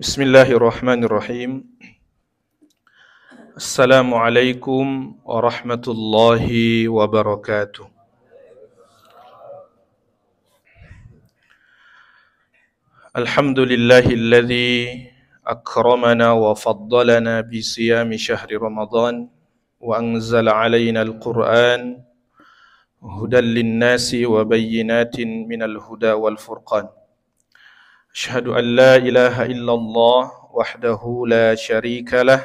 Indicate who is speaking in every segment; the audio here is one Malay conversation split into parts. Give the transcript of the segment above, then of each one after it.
Speaker 1: Bismillahirrahmanirrahim. Assalamualaikum warahmatullahi wabarakatuh. Alhamdulillahilladzi akramana wa faddalana bi siyami syahri Ramadan wa anzala alaina al-Qur'an hudan lin-nasi wa bayyinatin minal huda wal furqan. Asyhadu an la ilaha illallah wahdahu la syarika lah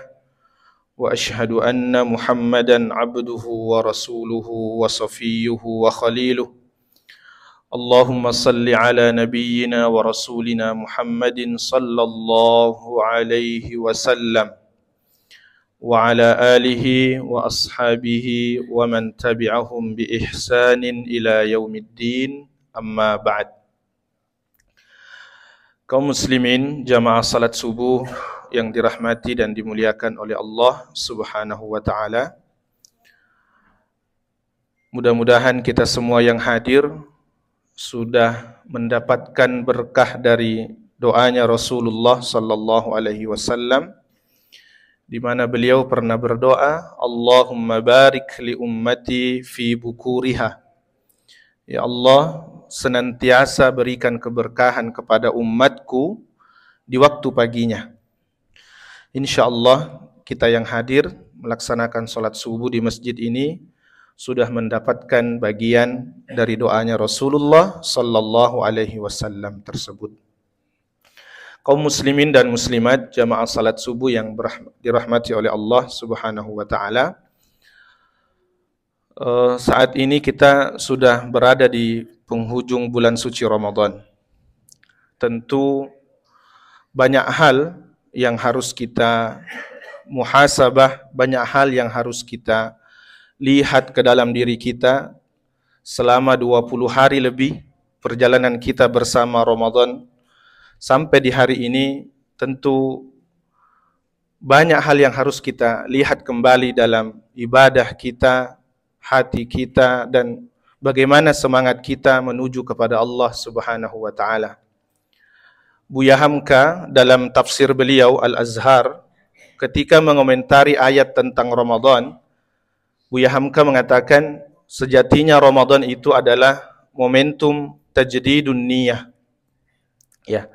Speaker 1: wa asyhadu anna Muhammadan abduhu wa rasuluhu wa safiyyuhu wa khaliluh. Allahumma salli ala nabiyyina wa rasulina Muhammadin sallallahu alaihi wasallam wa ala alihi wa ashabihi wa man tabi'ahum bi ihsanin ila yaumiddin, amma ba'd. Kaum muslimin jamaah salat subuh yang dirahmati dan dimuliakan oleh Allah Subhanahu wa taala. Mudah-mudahan kita semua yang hadir sudah mendapatkan berkah dari doanya Rasulullah sallallahu alaihi wasallam, di mana beliau pernah berdoa, Allahumma barik li ummati fi bukuriha. Ya Allah, senantiasa berikan keberkahan kepada umatku di waktu paginya. InsyaAllah kita yang hadir melaksanakan sholat subuh di masjid ini sudah mendapatkan bagian dari doanya Rasulullah sallallahu alaihi wasallam tersebut. Kaum muslimin dan muslimat jamaah salat subuh yang dirahmati oleh Allah Subhanahu wa taala. Saat ini kita sudah berada di penghujung bulan suci Ramadan. Tentu banyak hal yang harus kita muhasabah, banyak hal yang harus kita lihat ke dalam diri kita selama 20 hari lebih perjalanan kita bersama Ramadan sampai di hari ini. Tentu banyak hal yang harus kita lihat kembali dalam ibadah kita, hati kita, dan bagaimana semangat kita menuju kepada Allah Subhanahu wa taala. Buya Hamka dalam tafsir beliau Al-Azhar ketika mengomentari ayat tentang Ramadan, Buya Hamka mengatakan sejatinya Ramadan itu adalah momentum tajdidun niyah. Ya.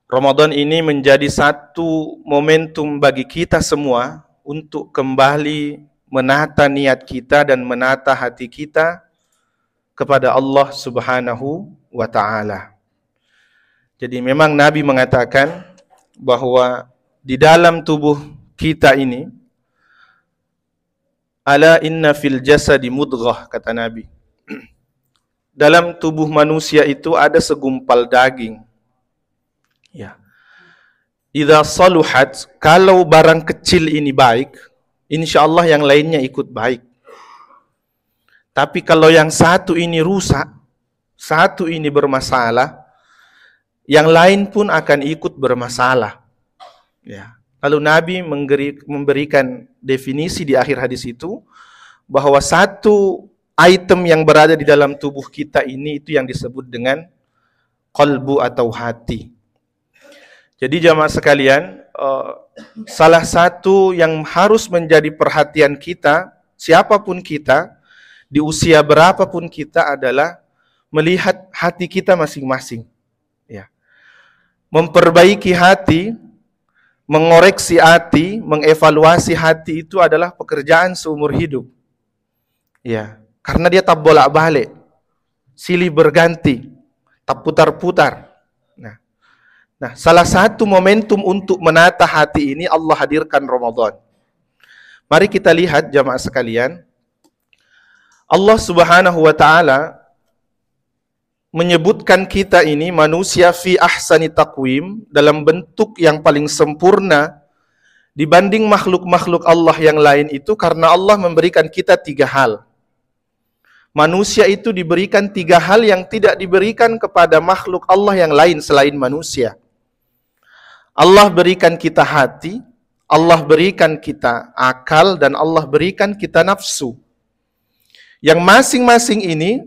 Speaker 1: Ramadan ini menjadi satu momentum bagi kita semua untuk kembali menata niat kita dan menata hati kita kepada Allah Subhanahu wa taala. Jadi memang Nabi mengatakan bahwa di dalam tubuh kita ini, ala inna fil jasadi mudghah, kata Nabi. Dalam tubuh manusia itu ada segumpal daging. Ya. Idza saluhat, kalau barang kecil ini baik, InsyaAllah yang lainnya ikut baik. Tapi kalau yang satu ini rusak, satu ini bermasalah, yang lain pun akan ikut bermasalah. Ya. Lalu Nabi memberikan definisi di akhir hadis itu, bahwa satu item yang berada di dalam tubuh kita ini itu yang disebut dengan qalbu atau hati. Jadi jamaah sekalian, salah satu yang harus menjadi perhatian kita, siapapun kita, di usia berapapun kita, adalah melihat hati kita masing-masing. Ya. Memperbaiki hati, mengoreksi hati, mengevaluasi hati itu adalah pekerjaan seumur hidup. Ya, karena dia tak bolak-balik, silih berganti, tak putar-putar. Nah, salah satu momentum untuk menata hati ini Allah hadirkan Ramadan. Mari kita lihat jamaah sekalian. Allah Subhanahu wa taala menyebutkan kita ini manusia fi ahsani taqwim, dalam bentuk yang paling sempurna dibanding makhluk-makhluk Allah yang lain itu, karena Allah memberikan kita 3 hal. Manusia itu diberikan 3 hal yang tidak diberikan kepada makhluk Allah yang lain selain manusia. Allah berikan kita hati, Allah berikan kita akal, dan Allah berikan kita nafsu. Yang masing-masing ini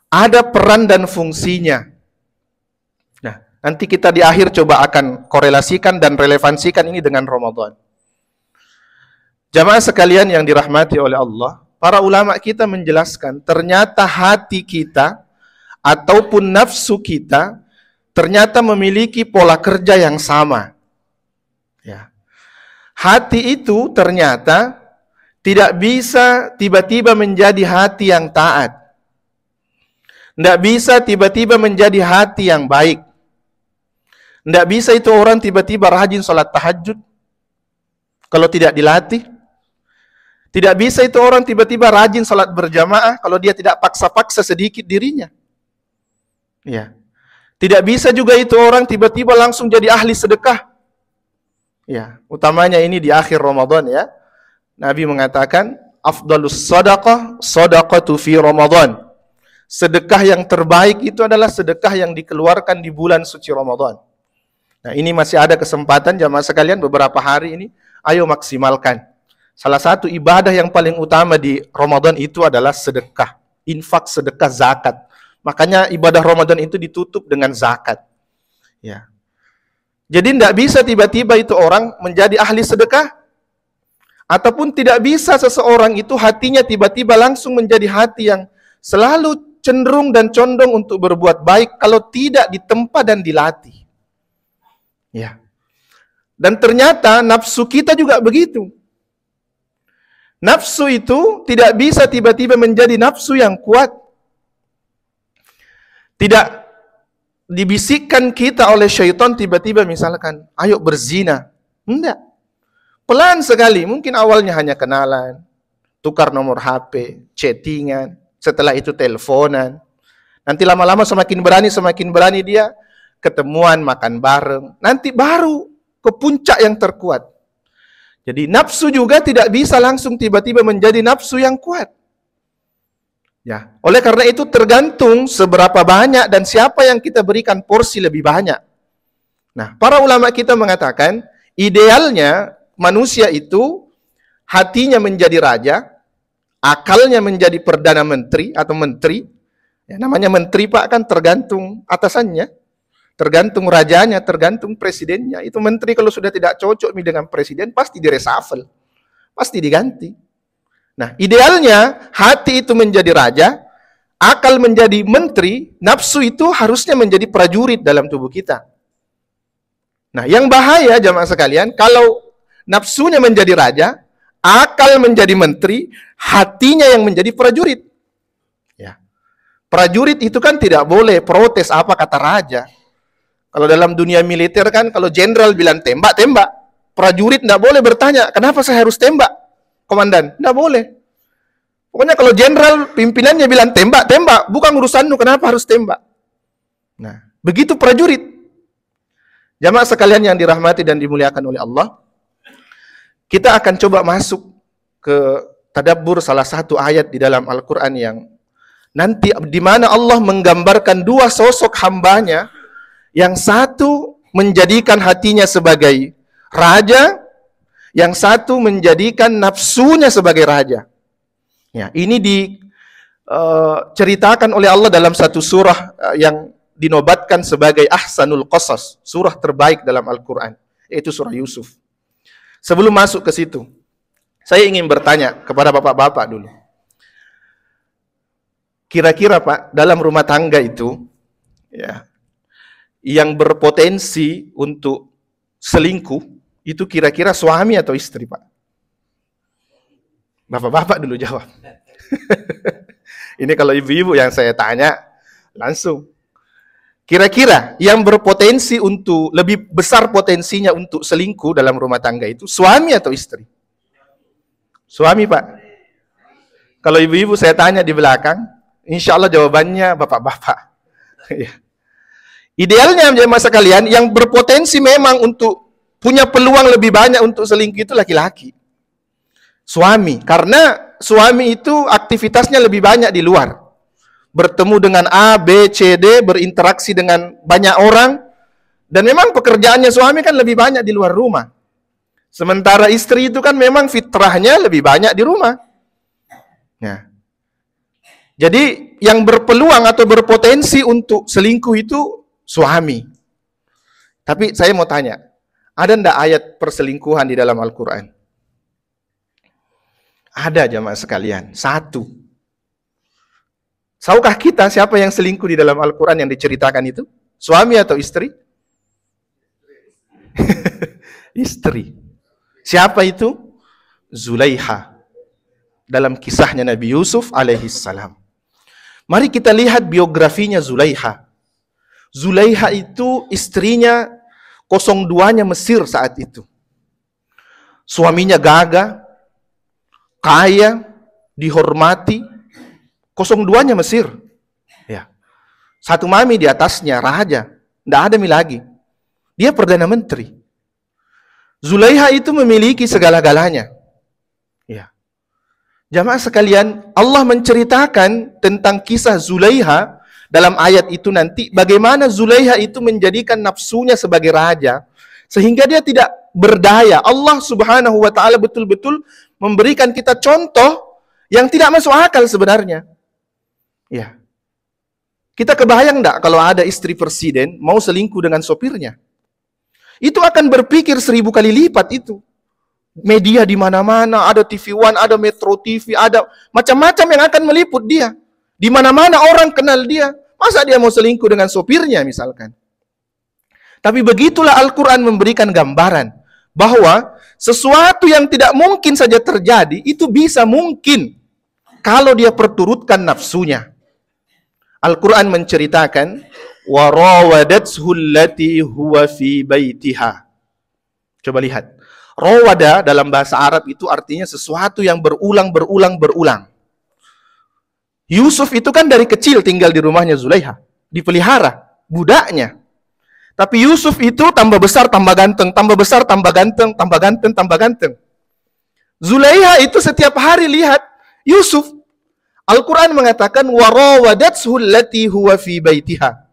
Speaker 1: ada peran dan fungsinya. Nah, Nanti kita di akhir coba akan korelasikan dan relevansikan ini dengan Ramadan. Jamaah sekalian yang dirahmati oleh Allah, para ulama kita menjelaskan ternyata hati kita ataupun nafsu kita ternyata memiliki pola kerja yang sama. Ya. Hati itu ternyata tidak bisa tiba-tiba menjadi hati yang taat. Tidak bisa tiba-tiba menjadi hati yang baik. Tidak bisa itu orang tiba-tiba rajin sholat tahajud kalau tidak dilatih. Tidak bisa itu orang tiba-tiba rajin sholat berjamaah kalau dia tidak paksa-paksa sedikit dirinya. Ya. Tidak bisa juga itu orang tiba-tiba langsung jadi ahli sedekah. Ya, utamanya ini di akhir Ramadan ya. Nabi mengatakan, afdalus sadaqah sadaqatu fi Ramadan. Sedekah yang terbaik itu adalah sedekah yang dikeluarkan di bulan suci Ramadan. Nah, ini masih ada kesempatan jamaah sekalian beberapa hari ini, ayo maksimalkan. Salah satu ibadah yang paling utama di Ramadan itu adalah sedekah, infak, sedekah, zakat. Makanya ibadah Ramadan itu ditutup dengan zakat. Ya. Jadi tidak bisa tiba-tiba itu orang menjadi ahli sedekah, ataupun tidak bisa seseorang itu hatinya tiba-tiba langsung menjadi hati yang selalu cenderung dan condong untuk berbuat baik kalau tidak ditempa dan dilatih. Ya. Dan ternyata nafsu kita juga begitu. Nafsu itu tidak bisa tiba-tiba menjadi nafsu yang kuat. Tidak dibisikkan kita oleh syaitan tiba-tiba misalkan, ayo berzina. Enggak. Pelan sekali, mungkin awalnya hanya kenalan, tukar nomor HP, chattingan, setelah itu teleponan. Nanti lama-lama semakin berani dia ketemuan, makan bareng. Nanti baru ke puncak yang terkuat. Jadi nafsu juga tidak bisa langsung tiba-tiba menjadi nafsu yang kuat. Ya, oleh karena itu tergantung seberapa banyak dan siapa yang kita berikan porsi lebih banyak. Nah, para ulama kita mengatakan, idealnya manusia itu hatinya menjadi raja, akalnya menjadi perdana menteri atau menteri. Ya, namanya menteri Pak kan tergantung atasannya. Tergantung rajanya, tergantung presidennya. Itu menteri kalau sudah tidak cocok dengan presiden, pasti direshuffle. Pasti diganti. Nah, idealnya hati itu menjadi raja, akal menjadi menteri, nafsu itu harusnya menjadi prajurit dalam tubuh kita. Nah, yang bahaya jamaah sekalian, kalau nafsunya menjadi raja, akal menjadi menteri, hatinya yang menjadi prajurit. Ya. Prajurit itu kan tidak boleh protes apa kata raja. Kalau dalam dunia militer kan, kalau jenderal bilang tembak, tembak. Prajurit tidak boleh bertanya, kenapa saya harus tembak, komandan? Tidak boleh. Pokoknya kalau jenderal pimpinannya bilang tembak, tembak. Bukan urusanmu, kenapa harus tembak? Nah, begitu prajurit. Jamaah sekalian yang dirahmati dan dimuliakan oleh Allah, kita akan coba masuk ke tadabbur salah satu ayat di dalam Al-Quran yang nanti di mana Allah menggambarkan dua sosok hambanya. Yang satu menjadikan hatinya sebagai raja, yang satu menjadikan nafsunya sebagai raja. Ya, ini diceritakan oleh Allah dalam satu surah yang dinobatkan sebagai Ahsanul Qasas, surah terbaik dalam Al-Quran, yaitu surah Yusuf. Sebelum masuk ke situ, saya ingin bertanya kepada bapak-bapak dulu. Kira-kira Pak, dalam rumah tangga itu, ya, yang berpotensi untuk selingkuh, itu kira-kira suami atau istri, Pak? Bapak-bapak dulu jawab. Ini kalau ibu-ibu yang saya tanya, langsung. Kira-kira yang berpotensi untuk, lebih besar potensinya untuk selingkuh dalam rumah tangga itu, suami atau istri? Suami, Pak. Kalau ibu-ibu saya tanya di belakang, insya Allah jawabannya bapak-bapak. Ya. Idealnya jemaah sekalian yang berpotensi memang untuk punya peluang lebih banyak untuk selingkuh itu laki-laki. Suami, karena suami itu aktivitasnya lebih banyak di luar. Bertemu dengan A, B, C, D, berinteraksi dengan banyak orang, dan memang pekerjaannya suami kan lebih banyak di luar rumah. Sementara istri itu kan memang fitrahnya lebih banyak di rumah. Nah, jadi yang berpeluang atau berpotensi untuk selingkuh itu suami. Tapi saya mau tanya, ada ndak ayat perselingkuhan di dalam Al-Quran? Ada jamaah sekalian, satu. Tahukah kita siapa yang selingkuh di dalam Al-Quran yang diceritakan itu? Suami atau istri? Istri. Siapa itu? Zulaiha. Dalam kisahnya Nabi Yusuf alaihissalam. Mari kita lihat biografinya Zulaiha. Zulaiha itu istrinya 02-nya Mesir saat itu. Suaminya gagah, kaya, dihormati. 02-nya Mesir. Ya. Satu mami di atasnya, raja. Tidak ada lagi. Dia Perdana Menteri. Zulaiha itu memiliki segala-galanya. Ya. Jamaah sekalian, Allah menceritakan tentang kisah Zulaiha dalam ayat itu nanti, bagaimana Zulaiha itu menjadikan nafsunya sebagai raja, sehingga dia tidak berdaya. Allah subhanahu wa ta'ala betul-betul memberikan kita contoh yang tidak masuk akal sebenarnya. Ya. Kita kebayang enggak kalau ada istri presiden mau selingkuh dengan sopirnya? Itu akan berpikir 1000 kali lipat itu. Media di mana-mana, ada TV One, ada Metro TV, ada macam-macam yang akan meliput dia. Di mana-mana orang kenal dia. Masa dia mau selingkuh dengan sopirnya misalkan? Tapi begitulah Al-Quran memberikan gambaran bahwa sesuatu yang tidak mungkin saja terjadi, itu bisa mungkin kalau dia perturutkan nafsunya. Al-Quran menceritakan وَرَوَدَتْهُ الَّتِي هُوَ فِي بَيْتِهَا. Coba lihat. Rawada dalam bahasa Arab itu artinya sesuatu yang berulang. Yusuf itu kan dari kecil tinggal di rumahnya Zulaiha. Dipelihara. Budaknya. Tapi Yusuf itu tambah besar, tambah ganteng. Tambah besar, tambah ganteng. Tambah ganteng, tambah ganteng. Zulaiha itu setiap hari lihat Yusuf. Al-Quran mengatakan وَرَوَدَتْهُ الَّتِي هُوَ فِي بَيْتِهَا.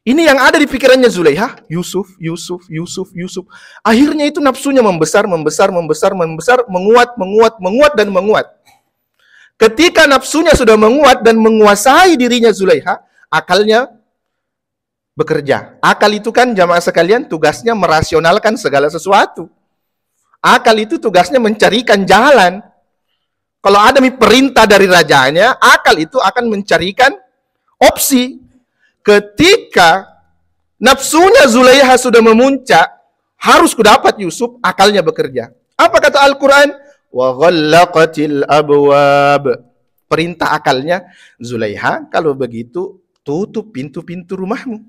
Speaker 1: Ini yang ada di pikirannya Zulaiha, Yusuf. Akhirnya itu nafsunya membesar, menguat. Ketika nafsunya sudah menguat dan menguasai dirinya Zulaiha, akalnya bekerja. Akal itu kan jamaah sekalian tugasnya merasionalkan segala sesuatu. Akal itu tugasnya mencarikan jalan. Kalau ada perintah dari rajanya, akal itu akan mencarikan opsi. Ketika nafsunya Zulaiha sudah memuncak, harus kudapat Yusuf, akalnya bekerja. Apa kata Al-Quran? وَغَلَّقَتِ الْأَبْوَابِ. Perintah akalnya, Zulaiha, kalau begitu, tutup pintu-pintu rumahmu.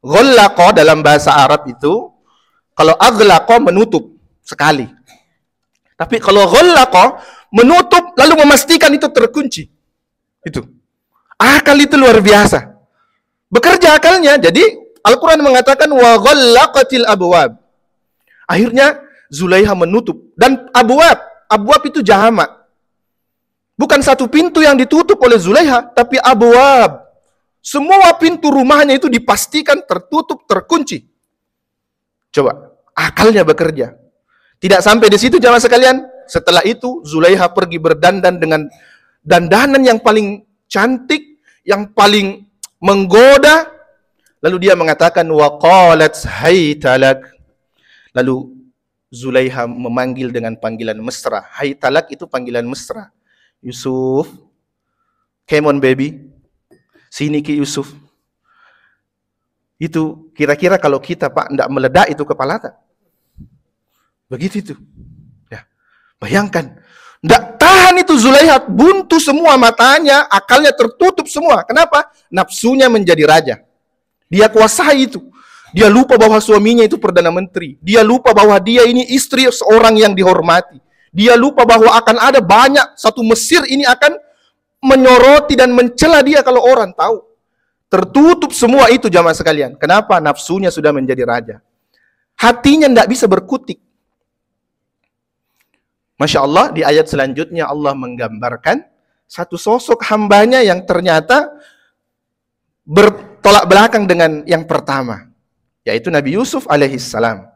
Speaker 1: Ghallaqa dalam bahasa Arab itu, kalau aghlaqa menutup sekali. Tapi kalau ghallaqa, menutup lalu memastikan itu terkunci. Itu. Akal itu luar biasa. Bekerja akalnya. Jadi Al-Quran mengatakan wa ghallaqatil abwab. Akhirnya Zulaiha menutup. Dan abwab itu jamak. Bukan satu pintu yang ditutup oleh Zulaiha, tapi abwab. Semua pintu rumahnya itu dipastikan tertutup, terkunci. Coba, akalnya bekerja. Tidak sampai di situ jamaah sekalian. Setelah itu Zulaiha pergi berdandan dengan dandanan yang paling cantik, yang paling menggoda. Lalu dia mengatakan waqalat haytalak. Lalu Zulaiha memanggil dengan panggilan mesra. Haytalak itu panggilan mesra. Yusuf, come on baby. Sini Ki Yusuf. Itu kira-kira kalau kita Pak tidak meledak itu kepala tak? Begitu itu. Ya. Bayangkan. Tidak tahan itu Zulaiha, buntu semua matanya, akalnya tertutup semua. Kenapa? Nafsunya menjadi raja. Dia kuasai itu. Dia lupa bahwa suaminya itu Perdana Menteri. Dia lupa bahwa dia ini istri seorang yang dihormati. Dia lupa bahwa akan ada banyak, satu Mesir ini akan menyoroti dan mencela dia kalau orang tahu. Tertutup semua itu jamaah sekalian. Kenapa? Nafsunya sudah menjadi raja. Hatinya tidak bisa berkutik. Masya Allah, di ayat selanjutnya Allah menggambarkan satu sosok hambanya yang ternyata bertolak belakang dengan yang pertama, yaitu Nabi Yusuf alaihissalam.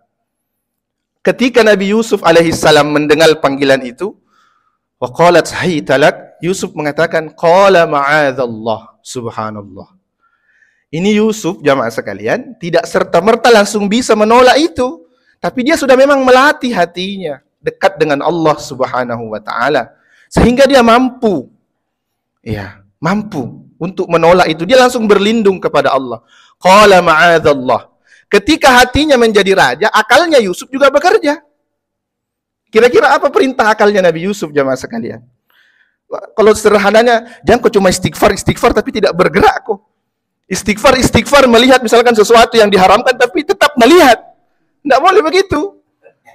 Speaker 1: Ketika Nabi Yusuf alaihissalam mendengar panggilan itu, waqalat haytalak, Yusuf mengatakan qala ma'adzallah, subhanallah. Ini Yusuf, jamaah sekalian, tidak serta-merta langsung bisa menolak itu. Tapi dia sudah memang melatih hatinya dekat dengan Allah Subhanahu wa taala sehingga dia mampu. Ya, mampu untuk menolak itu. Dia langsung berlindung kepada Allah. Qala ma'adzallah. Ketika hatinya menjadi raja, akalnya Yusuf juga bekerja. Kira-kira apa perintah akalnya Nabi Yusuf, jamaah sekalian? Kalau sederhananya, jangan kok cuma istighfar tapi tidak bergerak kok. Istighfar melihat misalkan sesuatu yang diharamkan tapi tetap melihat. Tidak boleh begitu.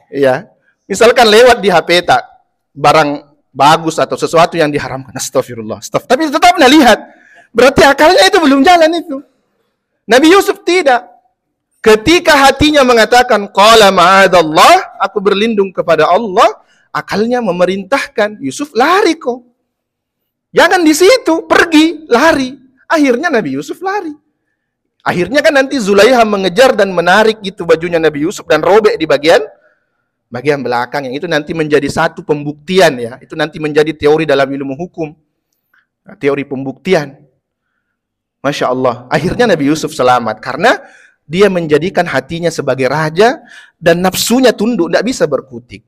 Speaker 1: Ya. Misalkan lewat di HP tak barang bagus atau sesuatu yang diharamkan. Astagfirullah. Tapi tetap melihat. Berarti akalnya itu belum jalan itu. Nabi Yusuf tidak. Ketika hatinya mengatakan qala ma'adzallah, aku berlindung kepada Allah, akalnya memerintahkan Yusuf lari kok. Jangan di situ, pergi, lari. Akhirnya Nabi Yusuf lari. Akhirnya kan nanti Zulaiha mengejar dan menarik gitu bajunya Nabi Yusuf dan robek di bagian belakang, yang itu nanti menjadi satu pembuktian ya. Itu nanti menjadi teori dalam ilmu hukum. Teori pembuktian. Masya Allah. Akhirnya Nabi Yusuf selamat karena dia menjadikan hatinya sebagai raja dan nafsunya tunduk, tidak bisa berkutik.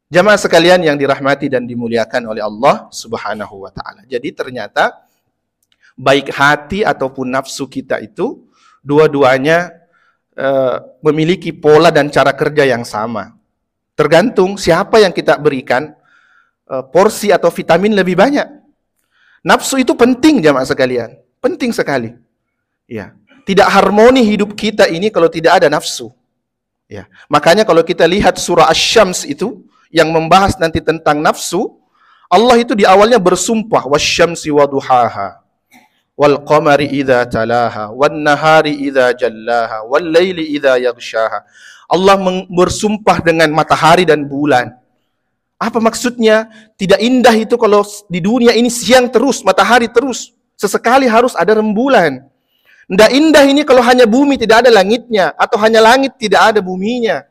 Speaker 1: Jamaah sekalian yang dirahmati dan dimuliakan oleh Allah Subhanahu wa taala. Jadi ternyata baik hati ataupun nafsu kita itu dua-duanya memiliki pola dan cara kerja yang sama. Tergantung siapa yang kita berikan porsi atau vitamin lebih banyak. Nafsu itu penting jamaah sekalian, penting sekali. Ya. Tidak harmoni hidup kita ini kalau tidak ada nafsu. Ya. Makanya kalau kita lihat surah Asy-Syams itu yang membahas nanti tentang nafsu, Allah itu di awalnya bersumpah wasyamsi waduhaha wal qamari idza talaha wan nahari idza jallaha wal laili idza yaghshaha. Allah bersumpah dengan matahari dan bulan. Apa maksudnya? Tidak indah itu kalau di dunia ini siang terus, matahari terus. Sesekali harus ada rembulan. Tidak indah ini kalau hanya bumi tidak ada langitnya, atau hanya langit tidak ada buminya.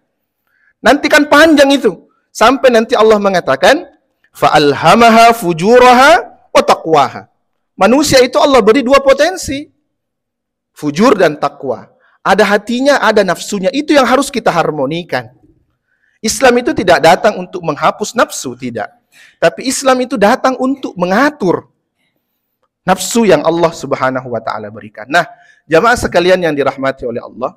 Speaker 1: Nanti kan panjang itu. Sampai nanti Allah mengatakan, فَأَلْهَمَهَا فُجُورَهَا وَتَقْوَاهَا. Manusia itu Allah beri dua potensi. Fujur dan takwa. Ada hatinya, ada nafsunya. Itu yang harus kita harmonikan. Islam itu tidak datang untuk menghapus nafsu, tidak. Tapi Islam itu datang untuk mengatur nafsu yang Allah Subhanahu wa taala berikan. Nah, jamaah sekalian yang dirahmati oleh Allah,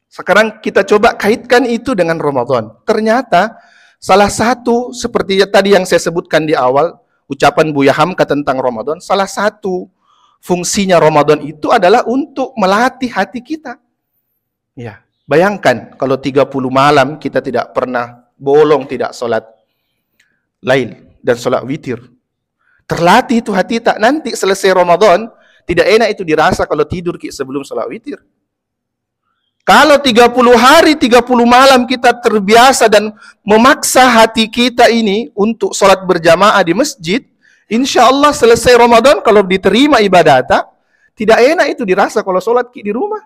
Speaker 1: sekarang kita coba kaitkan itu dengan Ramadan. Ternyata salah satu seperti tadi yang saya sebutkan di awal, ucapan Buya Hamka tentang Ramadan, salah satu fungsinya Ramadan itu adalah untuk melatih hati kita. Ya, bayangkan kalau 30 malam kita tidak pernah bolong, tidak sholat lail dan sholat witir. Terlatih itu hati tak, nanti selesai Ramadan tidak enak itu dirasa kalau tidur sebelum sholat witir. Kalau 30 hari 30 malam kita terbiasa dan memaksa hati kita ini untuk sholat berjamaah di masjid, insya Allah selesai Ramadan kalau diterima ibadah tidak enak itu dirasa kalau sholat di rumah.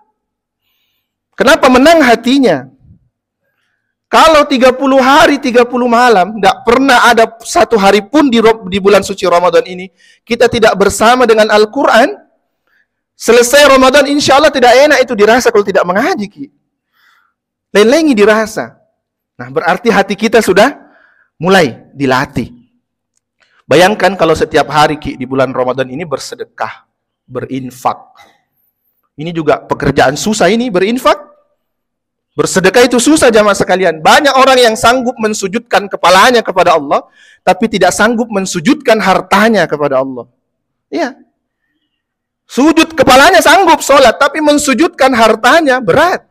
Speaker 1: Kenapa? Menang hatinya. Kalau 30 hari 30 malam tidak pernah ada satu hari pun di bulan suci Ramadan ini kita tidak bersama dengan Al-Quran, selesai Ramadan insya Allah tidak enak itu dirasa kalau tidak mengaji Ki. Lain-lainnya dirasa. Nah, berarti hati kita sudah mulai dilatih. Bayangkan kalau setiap hari Ki di bulan Ramadan ini bersedekah, berinfak. Ini juga pekerjaan susah ini, berinfak. Bersedekah itu susah jamaah sekalian. Banyak orang yang sanggup mensujudkan kepalanya kepada Allah, tapi tidak sanggup mensujudkan hartanya kepada Allah. Iya. Sujud kepalanya sanggup sholat, tapi mensujudkan hartanya berat.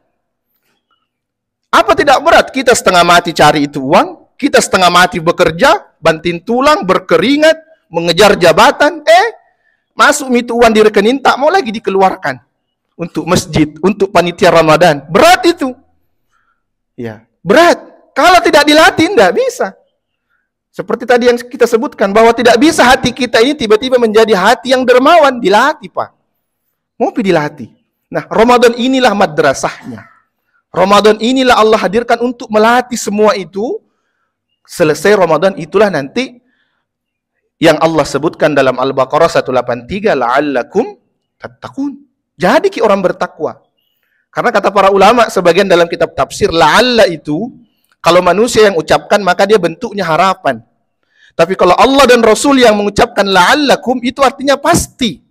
Speaker 1: Apa tidak berat? Kita setengah mati cari itu uang, kita setengah mati bekerja, banting tulang, berkeringat, mengejar jabatan, masuk itu uang di rekening, tak mau lagi dikeluarkan. Untuk masjid, untuk panitia Ramadan. Berat itu. Ya, berat. Kalau tidak dilatih, tidak bisa. Seperti tadi yang kita sebutkan, bahwa tidak bisa hati kita ini tiba-tiba menjadi hati yang dermawan. Dilatih, Pak. Mau dilatih. Nah, Ramadan inilah madrasahnya. Ramadan inilah Allah hadirkan untuk melatih semua itu. Selesai Ramadan itulah nanti yang Allah sebutkan dalam Al-Baqarah 183, la'allakum tattaqun. Jadi orang bertakwa. Karena kata para ulama sebagian dalam kitab tafsir, la'alla itu kalau manusia yang ucapkan maka dia bentuknya harapan. Tapi kalau Allah dan Rasul yang mengucapkan la'allakum itu artinya pasti.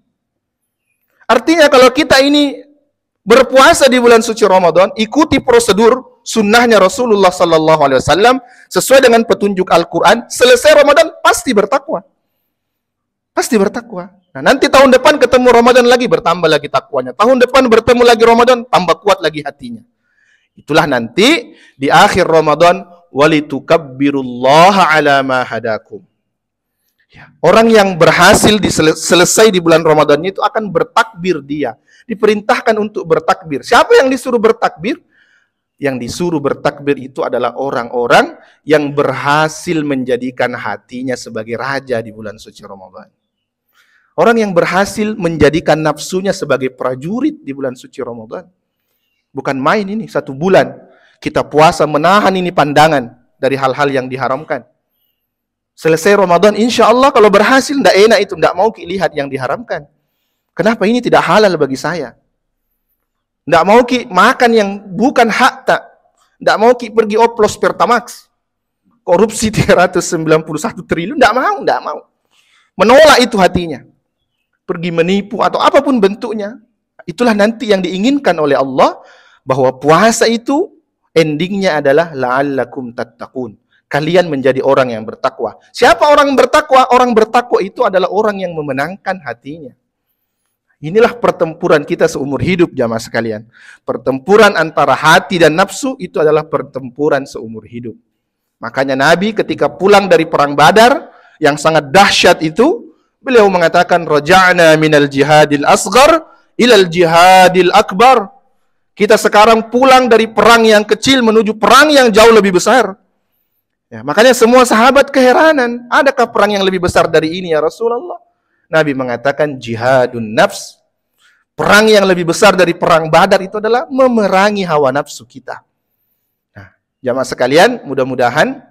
Speaker 1: Artinya kalau kita ini berpuasa di bulan suci Ramadan, ikuti prosedur sunnahnya Rasulullah sallallahu alaihi wasallam sesuai dengan petunjuk Al-Qur'an, selesai Ramadan pasti bertakwa. Pasti bertakwa. Nah, nanti tahun depan ketemu Ramadan lagi, bertambah lagi takwanya. Tahun depan bertemu lagi Ramadan, tambah kuat lagi hatinya. Itulah nanti di akhir Ramadan, walitukabbirullaha ala ma hadakum. Ya, orang yang berhasil selesai di bulan Ramadan itu akan bertakbir dia. Diperintahkan untuk bertakbir. Siapa yang disuruh bertakbir? Yang disuruh bertakbir itu adalah orang-orang yang berhasil menjadikan hatinya sebagai raja di bulan suci Ramadan. Orang yang berhasil menjadikan nafsunya sebagai prajurit di bulan suci Ramadan. Bukan main ini, 1 bulan. Kita puasa menahan ini pandangan dari hal-hal yang diharamkan. Selesai Ramadan, insya Allah kalau berhasil, tidak enak itu, tidak mau lihat yang diharamkan. Kenapa ini tidak halal bagi saya? Tidak mau makan yang bukan hak tak. Tidak mau pergi oplos Pertamax. Korupsi 391 triliun, tidak mau. Menolak itu hatinya. Pergi menipu atau apapun bentuknya. Itulah nanti yang diinginkan oleh Allah, bahwa puasa itu endingnya adalah la'allakum tattaqun. Kalian menjadi orang yang bertakwa. Siapa orang bertakwa? Orang bertakwa itu adalah orang yang memenangkan hatinya. Inilah pertempuran kita seumur hidup, jamaah sekalian. Pertempuran antara hati dan nafsu itu adalah pertempuran seumur hidup. Makanya Nabi ketika pulang dari perang Badar yang sangat dahsyat itu, beliau mengatakan, raja'na minal jihadil asghar ilal jihadil akbar. Kita sekarang pulang dari perang yang kecil menuju perang yang jauh lebih besar. Ya, makanya semua sahabat keheranan, adakah perang yang lebih besar dari ini ya Rasulullah? Nabi mengatakan jihadun nafs. Perang yang lebih besar dari perang Badar itu adalah memerangi hawa nafsu kita. Nah, jamaah sekalian, mudah-mudahan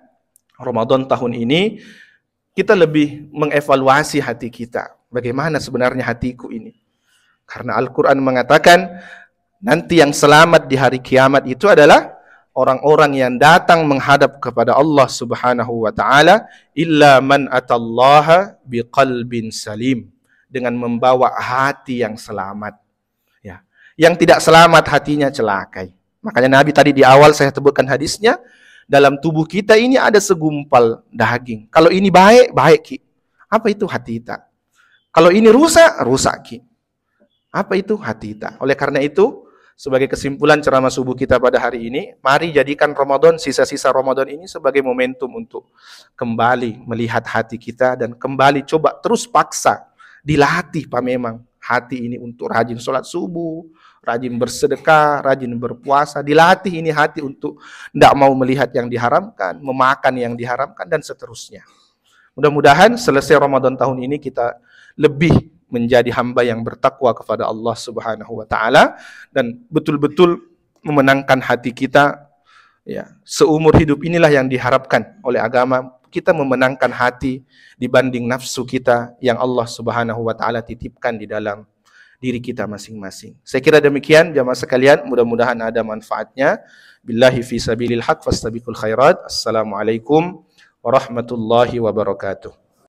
Speaker 1: Ramadan tahun ini kita lebih mengevaluasi hati kita. Bagaimana sebenarnya hatiku ini? Karena Al-Quran mengatakan nanti yang selamat di hari kiamat itu adalah orang-orang yang datang menghadap kepada Allah Subhanahu wa taala, illa man atallaha biqalbin salim, dengan membawa hati yang selamat. Ya. Yang tidak selamat hatinya celakai. Makanya Nabi tadi di awal saya sebutkan hadisnya, dalam tubuh kita ini ada segumpal daging. Kalau ini baik, baik ki. Apa itu? Hati kita. Kalau ini rusak, rusak ki. Apa itu? Hati kita. Oleh karena itu, sebagai kesimpulan ceramah subuh kita pada hari ini, mari jadikan Ramadan, sisa-sisa Ramadan ini sebagai momentum untuk kembali melihat hati kita dan kembali coba terus paksa, dilatih Pak memang hati ini untuk rajin sholat subuh, rajin bersedekah, rajin berpuasa, dilatih ini hati untuk tidak mau melihat yang diharamkan, memakan yang diharamkan, dan seterusnya. Mudah-mudahan selesai Ramadan tahun ini kita lebih menjadi hamba yang bertakwa kepada Allah Subhanahu wa taala dan betul-betul memenangkan hati kita. Ya, seumur hidup inilah yang diharapkan oleh agama, kita memenangkan hati dibanding nafsu kita yang Allah Subhanahu wa taala titipkan di dalam diri kita masing-masing. Saya kira demikian jamaah sekalian, mudah-mudahan ada manfaatnya. Billahi fi sabilil haq fastabiqul khairat. Assalamualaikum warahmatullahi wabarakatuh.